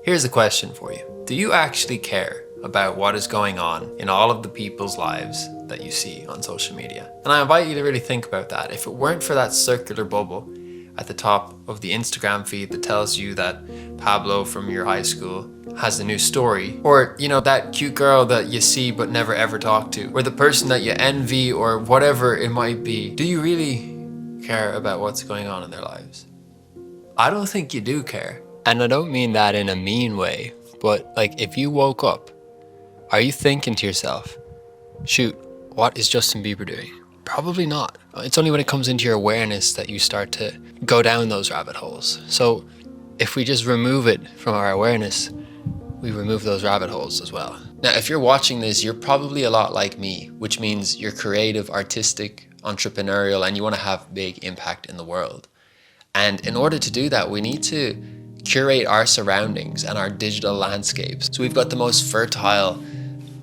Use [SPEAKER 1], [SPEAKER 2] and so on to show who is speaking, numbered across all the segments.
[SPEAKER 1] Here's a question for you. Do you actually care about what is going on in all of the people's lives that you see on social media? And I invite you to really think about that. If it weren't for that circular bubble at the top of the Instagram feed that tells you that Pablo from your high school has a new story, or that cute girl that you see but never ever talk to, or the person that you envy, or whatever it might be, do you really care about what's going on in their lives? I don't think you do care. And I don't mean that in a mean way, but like, if you woke up, are you thinking to yourself, shoot, what is Justin Bieber doing? Probably not. It's only when it comes into your awareness that you start to go down those rabbit holes. So if we just remove it from our awareness, we remove those rabbit holes as well. Now, if you're watching this, you're probably a lot like me, which means you're creative, artistic, entrepreneurial, and you want to have big impact in the world. And in order to do that, we need to curate our surroundings and our digital landscapes, so we've got the most fertile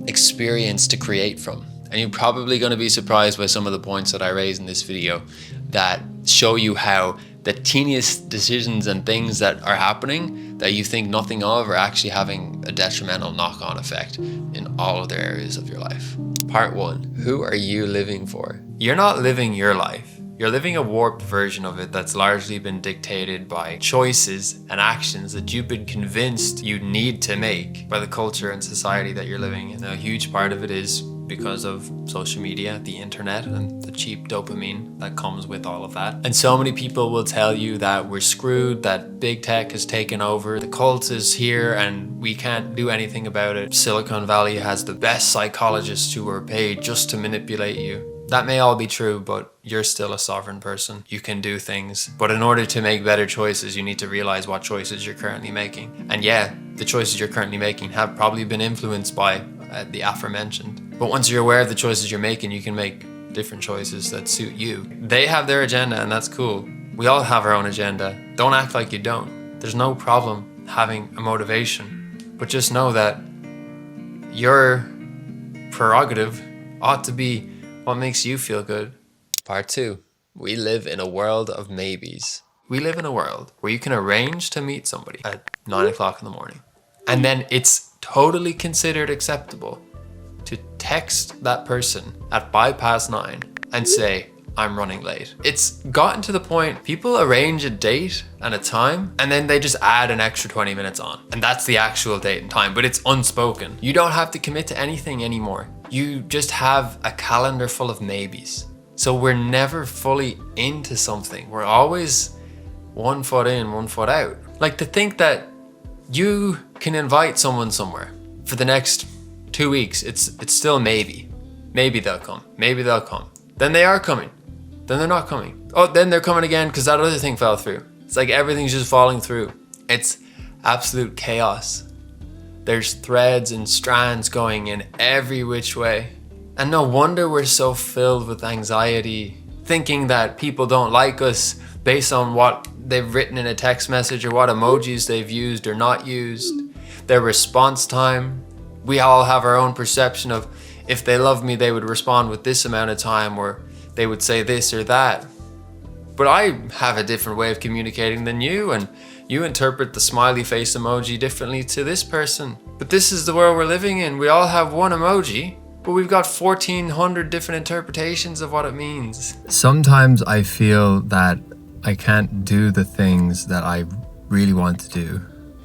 [SPEAKER 1] experience to create from. And you're probably going to be surprised by some of the points that I raise in this video that show you how the teeniest decisions and things that are happening that you think nothing of are actually having a detrimental knock-on effect in all other areas of your life. Part 1. Who are you living for? You're not living your life. You're living a warped version of it that's largely been dictated by choices and actions that you've been convinced you need to make by the culture and society that you're living in. A huge part of it is because of social media, the internet, and the cheap dopamine that comes with all of that. And so many people will tell you that we're screwed, that big tech has taken over, the cult is here and we can't do anything about it. Silicon Valley has the best psychologists who are paid just to manipulate you. That may all be true, but you're still a sovereign person. You can do things. But in order to make better choices, you need to realize what choices you're currently making. And yeah, the choices you're currently making have probably been influenced by the aforementioned. But once you're aware of the choices you're making, you can make different choices that suit you. They have their agenda, and that's cool. We all have our own agenda. Don't act like you don't. There's no problem having a motivation. But just know that your prerogative ought to be what makes you feel good. Part 2. We live in a world of maybes. We live in a world where you can arrange to meet somebody at 9 o'clock in the morning. And then it's totally considered acceptable to text that person at 9:05 and say, I'm running late. It's gotten to the point people arrange a date and a time and then they just add an extra 20 minutes on. And that's the actual date and time, but it's unspoken. You don't have to commit to anything anymore. You just have a calendar full of maybes. So we're never fully into something. We're always 1 foot in, 1 foot out. Like, to think that you can invite someone somewhere for the next 2 weeks, it's still maybe. Maybe they'll come. Maybe they'll come. Then they are coming. Then they're not coming. Oh, then they're coming again because that other thing fell through. It's like everything's just falling through. It's absolute chaos. There's threads and strands going in every which way. And no wonder we're so filled with anxiety, thinking that people don't like us based on what they've written in a text message or what emojis they've used or not used, their response time. We all have our own perception of, if they love me, they would respond with this amount of time, or they would say this or that. But I have a different way of communicating than you, and you interpret the smiley face emoji differently to this person. But this is the world we're living in. We all have one emoji, but we've got 1,400 different interpretations of what it means. Sometimes I feel that I can't do the things that I really want to do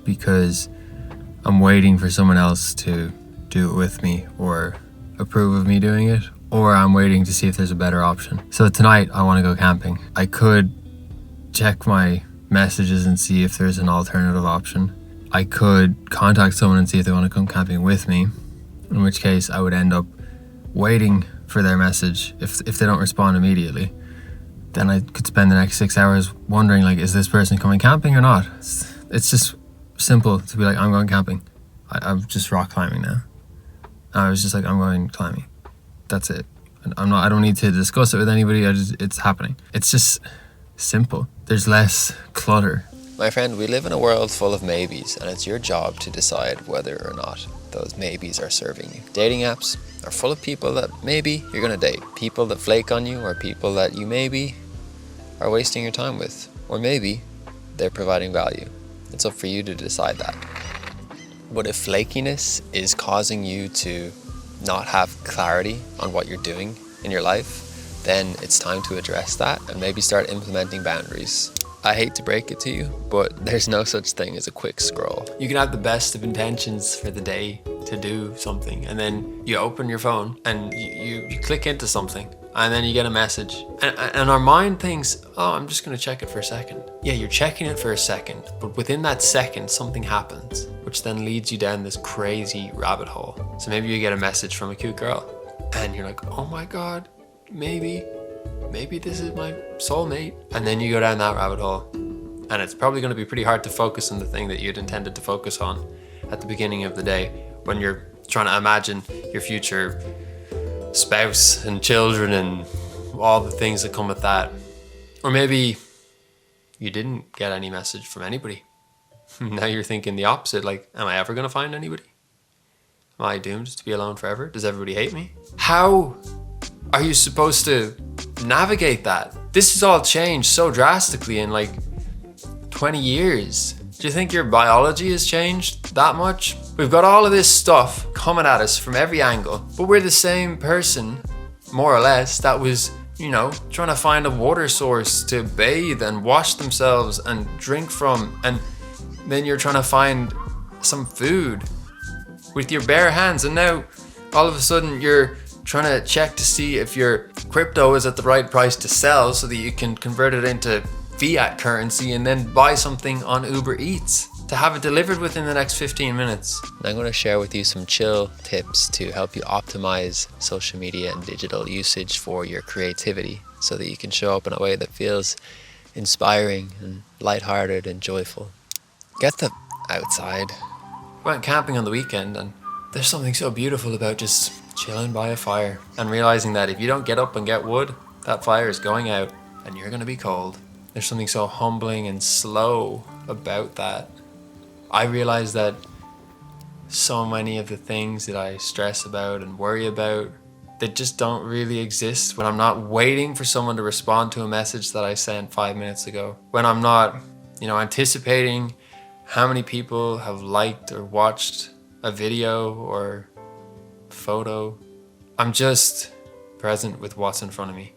[SPEAKER 1] because I'm waiting for someone else to do it with me or approve of me doing it, or I'm waiting to see if there's a better option. So tonight I want to go camping. I could check my messages and see if there's an alternative option. I could contact someone and see if they want to come camping with me, in which case I would end up waiting for their message. If they don't respond immediately, then I could spend the next 6 hours wondering, like, is this person coming camping or not? It's just simple to be like, I'm going camping. I'm just rock climbing now. I was just like, I'm going climbing. That's it. I don't need to discuss it with anybody. It's happening. It's just simple. There's less clutter. My friend, we live in a world full of maybes, and it's your job to decide whether or not those maybes are serving you. Dating apps are full of people that maybe you're gonna date. People that flake on you, or people that you maybe are wasting your time with. Or maybe they're providing value. It's up for you to decide that. But if flakiness is causing you to not have clarity on what you're doing in your life, then it's time to address that and maybe start implementing boundaries. I hate to break it to you, but there's no such thing as a quick scroll. You can have the best of intentions for the day to do something, and then you open your phone and you click into something, and then you get a message. And our mind thinks, oh, I'm just gonna check it for a second. Yeah, you're checking it for a second, but within that second, something happens, which then leads you down this crazy rabbit hole. So maybe you get a message from a cute girl, and you're like, oh my God, maybe this is my soulmate. And then you go down that rabbit hole, and it's probably gonna be pretty hard to focus on the thing that you'd intended to focus on at the beginning of the day when you're trying to imagine your future spouse and children and all the things that come with that. Or maybe you didn't get any message from anybody. Now you're thinking the opposite, like, am I ever gonna find anybody? Am I doomed to be alone forever? Does everybody hate me? How are you supposed to navigate that? This has all changed so drastically in like 20 years. Do you think your biology has changed that much? We've got all of this stuff coming at us from every angle, but we're the same person, more or less, that was, trying to find a water source to bathe and wash themselves and drink from, and then you're trying to find some food with your bare hands, and now all of a sudden you're trying to check to see if your crypto is at the right price to sell so that you can convert it into fiat currency and then buy something on Uber Eats to have it delivered within the next 15 minutes. I'm going to share with you some chill tips to help you optimize social media and digital usage for your creativity so that you can show up in a way that feels inspiring and lighthearted and joyful. Get them outside. I went camping on the weekend, and there's something so beautiful about just chilling by a fire and realizing that if you don't get up and get wood, that fire is going out and you're going to be cold. There's something so humbling and slow about that. I realize that so many of the things that I stress about and worry about, they just don't really exist when I'm not waiting for someone to respond to a message that I sent 5 minutes ago. When I'm not, anticipating how many people have liked or watched a video or photo. I'm just present with what's in front of me.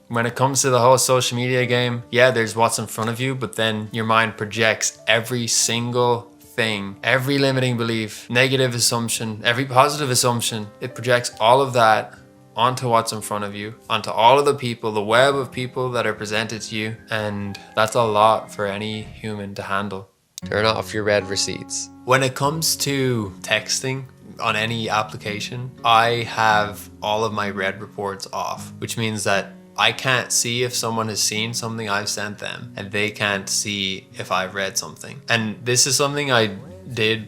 [SPEAKER 1] When it comes to the whole social media game, yeah, there's what's in front of you, but then your mind projects every single thing, every limiting belief, negative assumption, every positive assumption. It projects all of that onto what's in front of you, onto all of the people, the web of people that are presented to you. And that's a lot for any human to handle. Turn off your read receipts. When it comes to texting on any application, I have all of my read reports off, which means that I can't see if someone has seen something I've sent them, and they can't see if I've read something. And this is something I did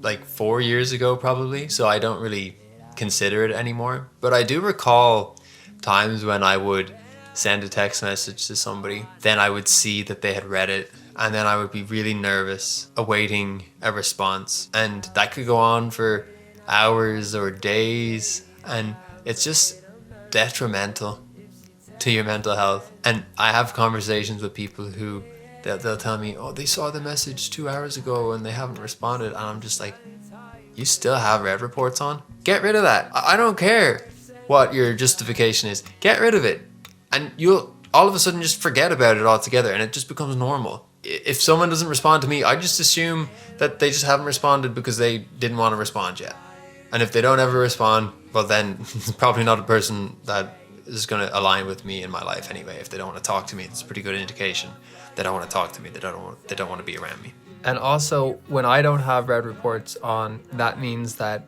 [SPEAKER 1] like 4 years ago probably, so I don't really consider it anymore. But I do recall times when I would send a text message to somebody, then I would see that they had read it, and then I would be really nervous awaiting a response. And that could go on for hours or days, and it's just detrimental to your mental health. And I have conversations with people who they'll tell me, oh, they saw the message 2 hours ago and they haven't responded. And I'm just like, you still have read reports on? Get rid of that. I don't care what your justification is. Get rid of it. And you'll all of a sudden just forget about it altogether, and it just becomes normal. If someone doesn't respond to me, I just assume that they just haven't responded because they didn't want to respond yet. And if they don't ever respond, well then it's probably not a person that is going to align with me in my life anyway. If they don't want to talk to me, it's a pretty good indication they don't want to talk to me. They don't want to be around me. And also, when I don't have read reports on, that means that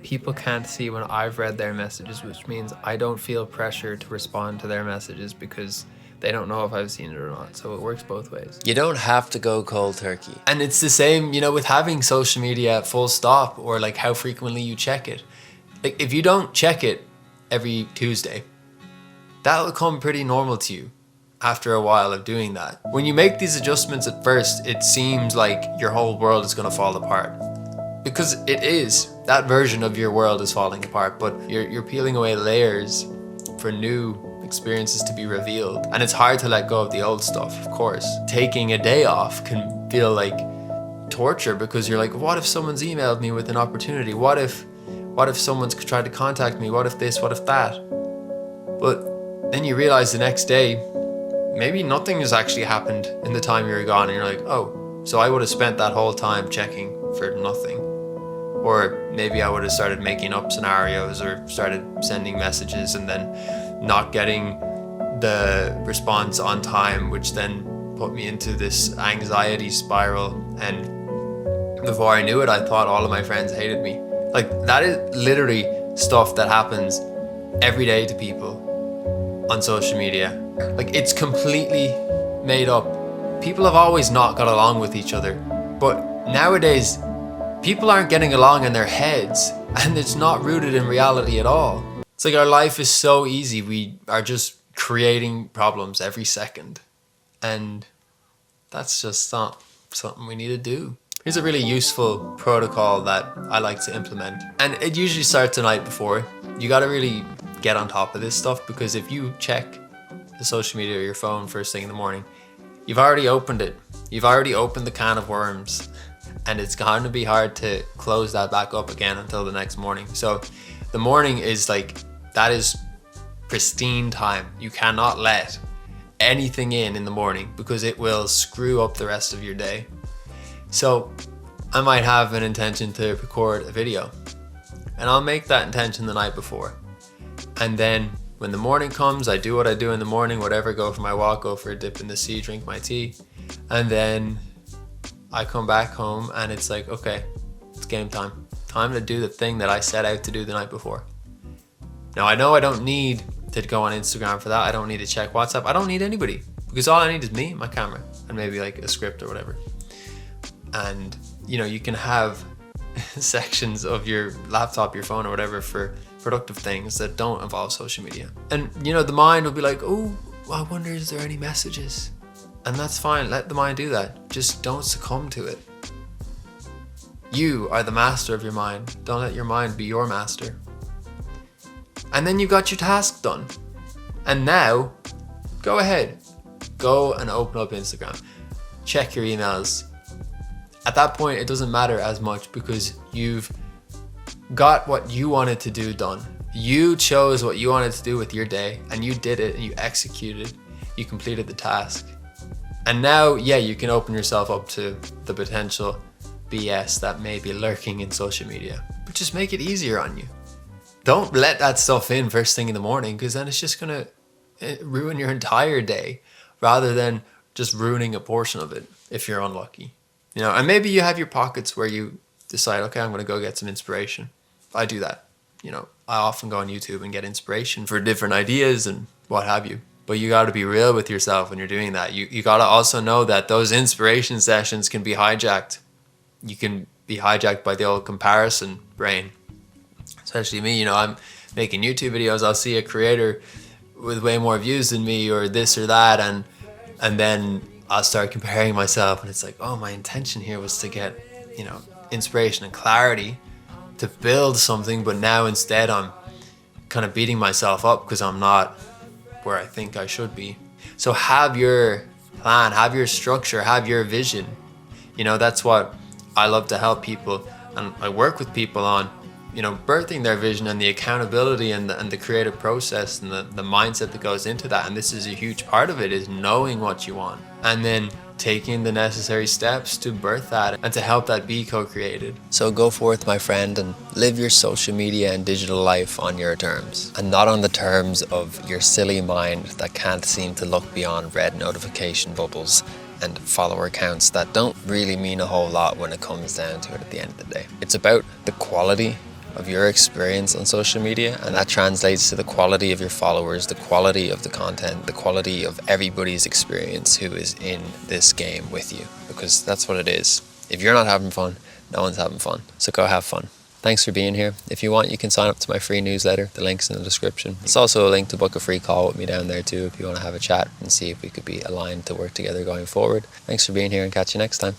[SPEAKER 1] people can't see when I've read their messages, which means I don't feel pressure to respond to their messages because they don't know if I've seen it or not. So it works both ways. You don't have to go cold turkey. And it's the same, with having social media full stop, or like how frequently you check it. Like if you don't check it every Tuesday, that'll come pretty normal to you after a while of doing that. When you make these adjustments at first, it seems like your whole world is going to fall apart. Because it is. That version of your world is falling apart, but you're peeling away layers for new experiences to be revealed. And it's hard to let go of the old stuff, of course. Taking a day off can feel like torture, because you're like, what if someone's emailed me with an opportunity? What if someone's tried to contact me? What if this? What if that? But then you realize the next day, maybe nothing has actually happened in the time you were gone, and you're like, oh, so I would have spent that whole time checking for nothing. Or maybe I would have started making up scenarios or started sending messages and then not getting the response on time, which then put me into this anxiety spiral. And before I knew it, I thought all of my friends hated me. Like, that is literally stuff that happens every day to people on social media. Like, it's completely made up. People have always not got along with each other, but nowadays people aren't getting along in their heads, and it's not rooted in reality at all. It's like our life is so easy. We are just creating problems every second, and that's just not something we need to do. Here's a really useful protocol that I like to implement, and it usually starts the night before. You got to really get on top of this stuff, because if you check the social media or your phone first thing in the morning, you've already opened it. You've already opened the can of worms, and it's going to be hard to close that back up again until the next morning. So the morning is like, that is pristine time. You cannot let anything in the morning, because it will screw up the rest of your day. So I might have an intention to record a video, and I'll make that intention the night before. And then when the morning comes, I do what I do in the morning, whatever, go for my walk, go for a dip in the sea, drink my tea. And then I come back home and it's like, okay, it's game time. Time to do the thing that I set out to do the night before. Now, I know I don't need to go on Instagram for that. I don't need to check WhatsApp. I don't need anybody, because all I need is me, my camera, and maybe like a script or whatever. And you can have sections of your laptop, your phone or whatever for productive things that don't involve social media. And the mind will be like, oh, I wonder, is there any messages? And that's fine. Let the mind do that. Just don't succumb to it. You are the master of your mind. Don't let your mind be your master. And then you got your task done. And now, go ahead. Go and open up Instagram. Check your emails. At that point, it doesn't matter as much, because you've got what you wanted to do done. You chose what you wanted to do with your day, and you did it, and you executed. You completed the task. And now, yeah, you can open yourself up to the potential BS that may be lurking in social media, but just make it easier on you. Don't let that stuff in first thing in the morning, because then it's just gonna ruin your entire day, rather than just ruining a portion of it if you're unlucky. And maybe you have your pockets where you decide, okay, I'm gonna go get some inspiration. I do that. I often go on YouTube and get inspiration for different ideas and what have you. But you got to be real with yourself when you're doing that. You got to also know that those inspiration sessions can be hijacked. You can be hijacked by the old comparison brain. Especially me, I'm making YouTube videos. I'll see a creator with way more views than me, or this or that, and then I'll start comparing myself, and it's like, oh, my intention here was to get, inspiration and clarity to build something, but now instead I'm kind of beating myself up because I'm not where I think I should be. So have your plan, have your structure, have your vision. That's what I love to help people, and I work with people on, birthing their vision, and the accountability and the creative process and the mindset that goes into that. And this is a huge part of it, is knowing what you want and then taking the necessary steps to birth that and to help that be co-created. So go forth, my friend, and live your social media and digital life on your terms, and not on the terms of your silly mind that can't seem to look beyond red notification bubbles and follower counts that don't really mean a whole lot when it comes down to it at the end of the day. It's about the quality of your experience on social media, and that translates to the quality of your followers, the quality of the content, the quality of everybody's experience who is in this game with you, because that's what it is. If you're not having fun, no one's having fun. So go have fun. Thanks for being here. If you want, you can sign up to my free newsletter. The link's in the description. There's also a link to book a free call with me down there too, if you want to have a chat and see if we could be aligned to work together going forward. Thanks for being here, and catch you next time.